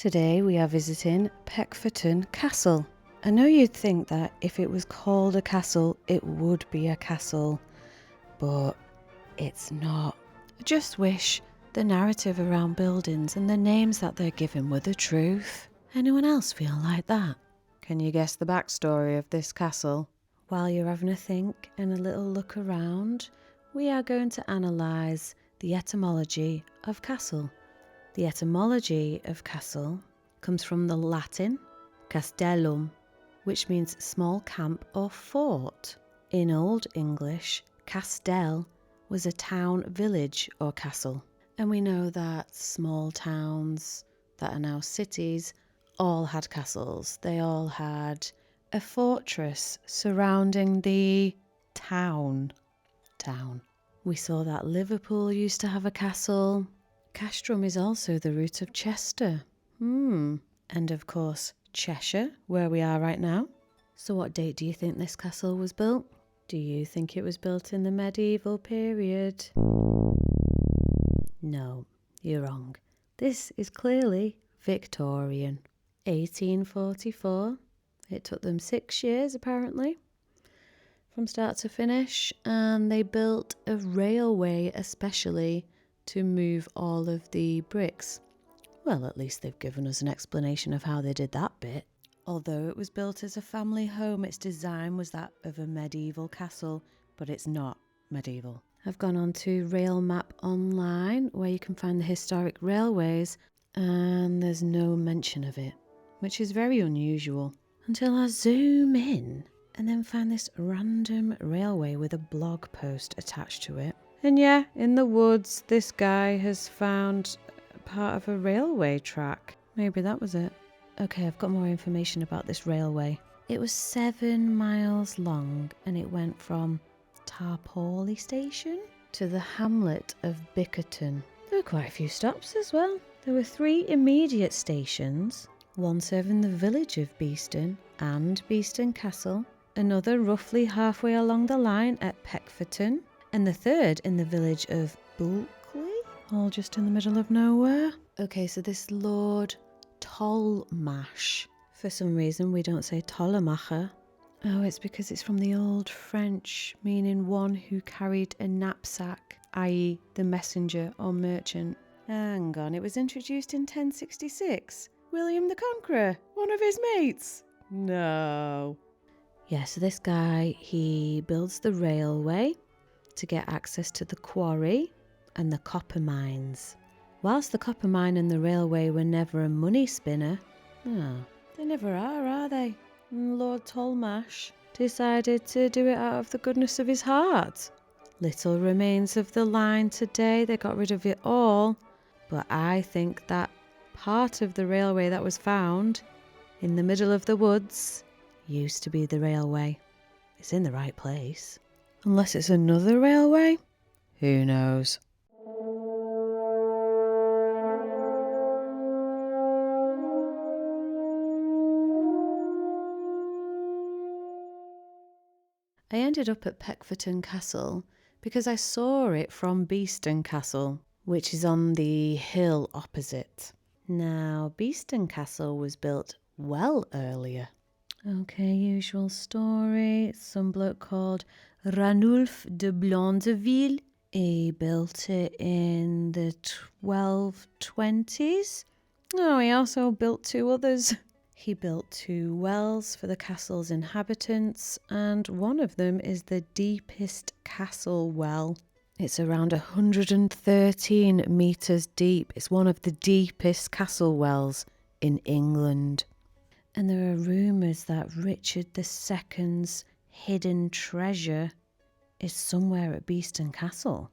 Today we are visiting Peckforton Castle. I know you'd think that if it was called a castle, it would be a castle, but it's not. I just wish the narrative around buildings and the names that they're given were the truth. Anyone else feel like that? Can you guess the backstory of this castle? While you're having a think and a little look around, we are going to analyse the etymology of castle. The etymology of castle comes from the Latin castellum, which means small camp or fort. In Old English, castell was a town, village or castle. And we know that small towns that are now cities all had castles. They all had a fortress surrounding the town. We saw that Liverpool used to have a castle. Castrum is also the root of Chester. And of course, Cheshire, where we are right now. So what date do you think this castle was built? Do you think it was built in the medieval period? No, you're wrong. This is clearly Victorian. 1844. It took them 6 years, apparently, from start to finish, and they built a railway especially to move all of the bricks. Well, at least they've given us an explanation of how they did that bit. Although it was built as a family home, its design was that of a medieval castle, but it's not medieval. I've gone on to Rail Map Online, where you can find the historic railways, and there's no mention of it, which is very unusual, until I zoom in and then find this random railway with a blog post attached to it. And yeah, in the woods, this guy has found part of a railway track. Maybe that was it. Okay, I've got more information about this railway. It was 7 miles long and it went from Tarporley station to the hamlet of Bickerton. There were quite a few stops as well. There were 3 immediate stations, one serving the village of Beeston and Beeston Castle, another roughly halfway along the line at Peckforton, and the third in the village of Bulkley, all just in the middle of nowhere. Okay, so this Lord Tollemache. For some reason we don't say Tollemache. Oh, it's because it's from the old French, meaning one who carried a knapsack, i.e. the messenger or merchant. Hang on, it was introduced in 1066. William the Conqueror, one of his mates. No. Yeah, so this guy, he builds the railway to get access to the quarry and the copper mines. Whilst the copper mine and the railway were never a money spinner, they never are they? And Lord Tollemache decided to do it out of the goodness of his heart. Little remains of the line today, they got rid of it all, but I think that part of the railway that was found in the middle of the woods used to be the railway. It's in the right place. Unless it's another railway? Who knows? I ended up at Peckforton Castle because I saw it from Beeston Castle, which is on the hill opposite. Now, Beeston Castle was built well earlier. Okay, usual story. Some bloke called Ranulph de Blondeville. He built it in the 1220s. Oh, he also built 2 others. He built 2 wells for the castle's inhabitants, and one of them is the deepest castle well. It's around 113 metres deep. It's one of the deepest castle wells in England. And there are rumours that Richard II's hidden treasure is somewhere at Beeston Castle.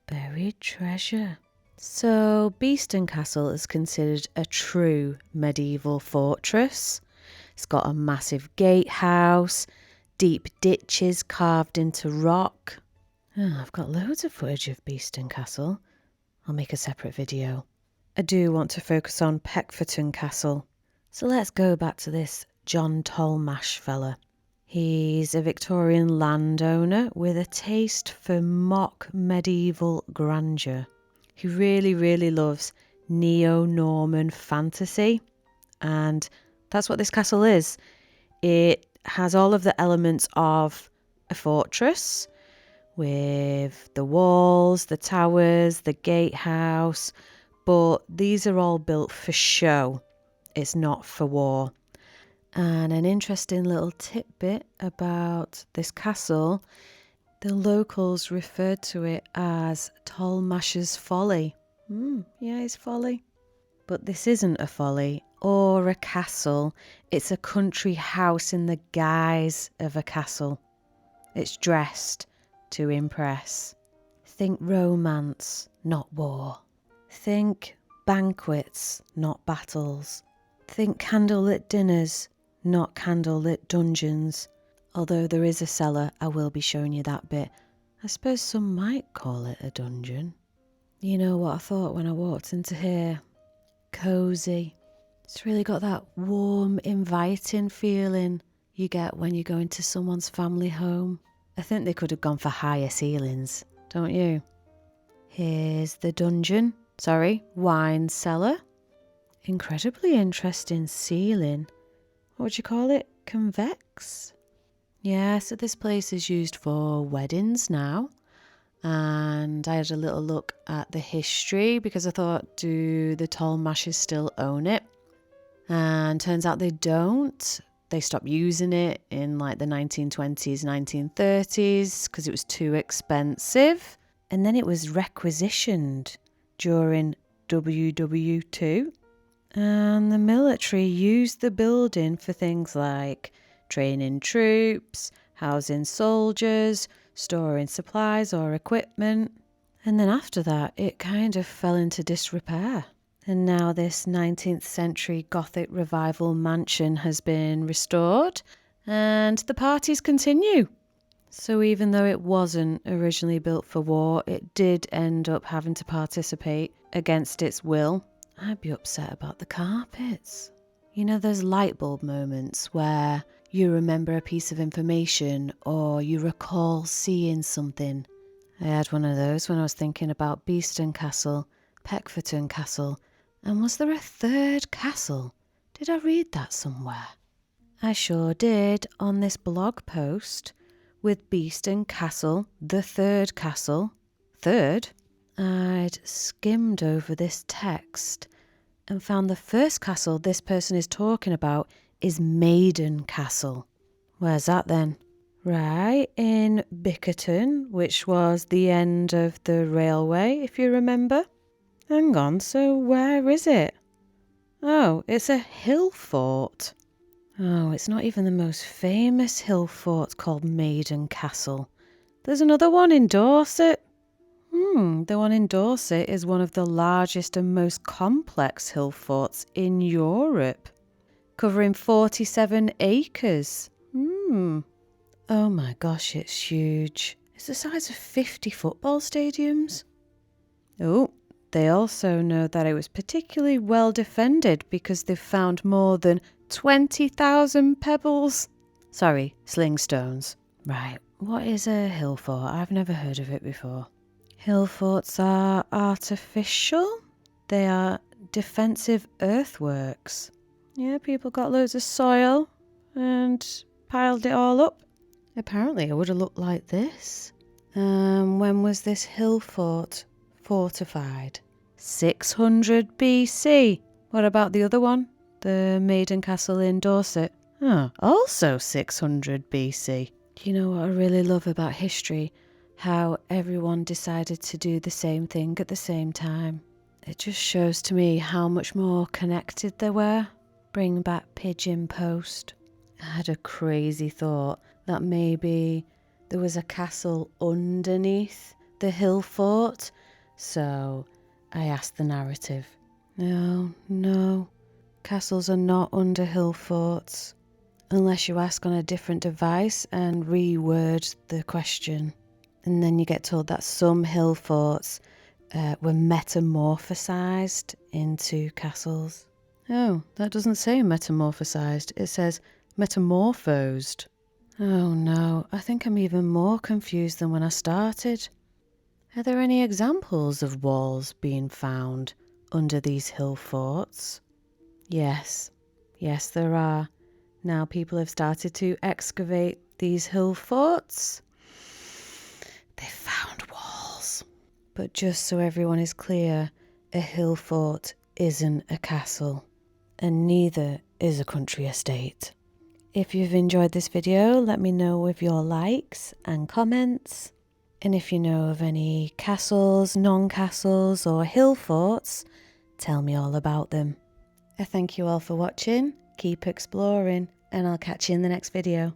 Buried treasure. So Beeston Castle is considered a true medieval fortress. It's got a massive gatehouse, deep ditches carved into rock. Oh, I've got loads of footage of Beeston Castle. I'll make a separate video. I do want to focus on Peckforton Castle. So let's go back to this John Tollemache fella. He's a Victorian landowner with a taste for mock medieval grandeur. He really, really loves neo-Norman fantasy, and that's what this castle is. It has all of the elements of a fortress with the walls, the towers, the gatehouse, but these are all built for show. It's not for war. And an interesting little tidbit about this castle, the locals referred to it as Tollemache's Folly. Yeah, it's Folly. But this isn't a folly or a castle. It's a country house in the guise of a castle. It's dressed to impress. Think romance, not war. Think banquets, not battles. Think candlelit dinners, not candlelit dungeons. Although there is a cellar, I will be showing you that bit. I suppose some might call it a dungeon. You know what I thought when I walked into here? Cosy. It's really got that warm, inviting feeling you get when you go into someone's family home. I think they could have gone for higher ceilings, don't you? Here's the wine cellar. Incredibly interesting ceiling. What would you call it? Convex? Yeah, so this place is used for weddings now. And I had a little look at the history because I thought, do the Tollemaches still own it? And turns out they don't. They stopped using it in like the 1920s, 1930s because it was too expensive. And then it was requisitioned during WW2. And the military used the building for things like training troops, housing soldiers, storing supplies or equipment. And then after that, it kind of fell into disrepair. And now this 19th century Gothic revival mansion has been restored and the parties continue. So even though it wasn't originally built for war, it did end up having to participate against its will. I'd be upset about the carpets. You know, those light bulb moments where you remember a piece of information or you recall seeing something. I had one of those when I was thinking about Beeston Castle, Peckforton Castle, and was there a third castle? Did I read that somewhere? I sure did on this blog post with Beeston Castle, the third castle. Third? I'd skimmed over this text and found the first castle this person is talking about is Maiden Castle. Where's that then? Right, in Bickerton, which was the end of the railway, if you remember. Hang on, so where is it? Oh, it's a hill fort. Oh, it's not even the most famous hill fort called Maiden Castle. There's another one in Dorset. The one in Dorset is one of the largest and most complex hill forts in Europe, covering 47 acres. Oh my gosh, it's huge. It's the size of 50 football stadiums. Oh, they also know that it was particularly well defended because they've found more than 20,000 pebbles. Sorry, slingstones. Right, what is a hill fort? I've never heard of it before. Hill forts are artificial. They are defensive earthworks. Yeah, people got loads of soil and piled it all up. Apparently it would have looked like this. When was this hill fort fortified? 600 BC. What about the other one? The Maiden Castle in Dorset. Oh, also 600 BC. Do you know what I really love about history? How everyone decided to do the same thing at the same time. It just shows to me how much more connected they were. Bring back pigeon post. I had a crazy thought that maybe there was a castle underneath the hill fort. So I asked the narrative. No. Castles are not under hill forts. Unless you ask on a different device and reword the question. And then you get told that some hill forts were metamorphosized into castles. Oh, that doesn't say metamorphosized. It says metamorphosed. Oh no, I think I'm even more confused than when I started. Are there any examples of walls being found under these hill forts. Yes, there are. Now people have started to excavate these hill forts. They found walls. But just so everyone is clear, a hill fort isn't a castle, and neither is a country estate. If you've enjoyed this video, let me know with your likes and comments. And if you know of any castles, non-castles or hill forts, tell me all about them. I thank you all for watching, keep exploring, and I'll catch you in the next video.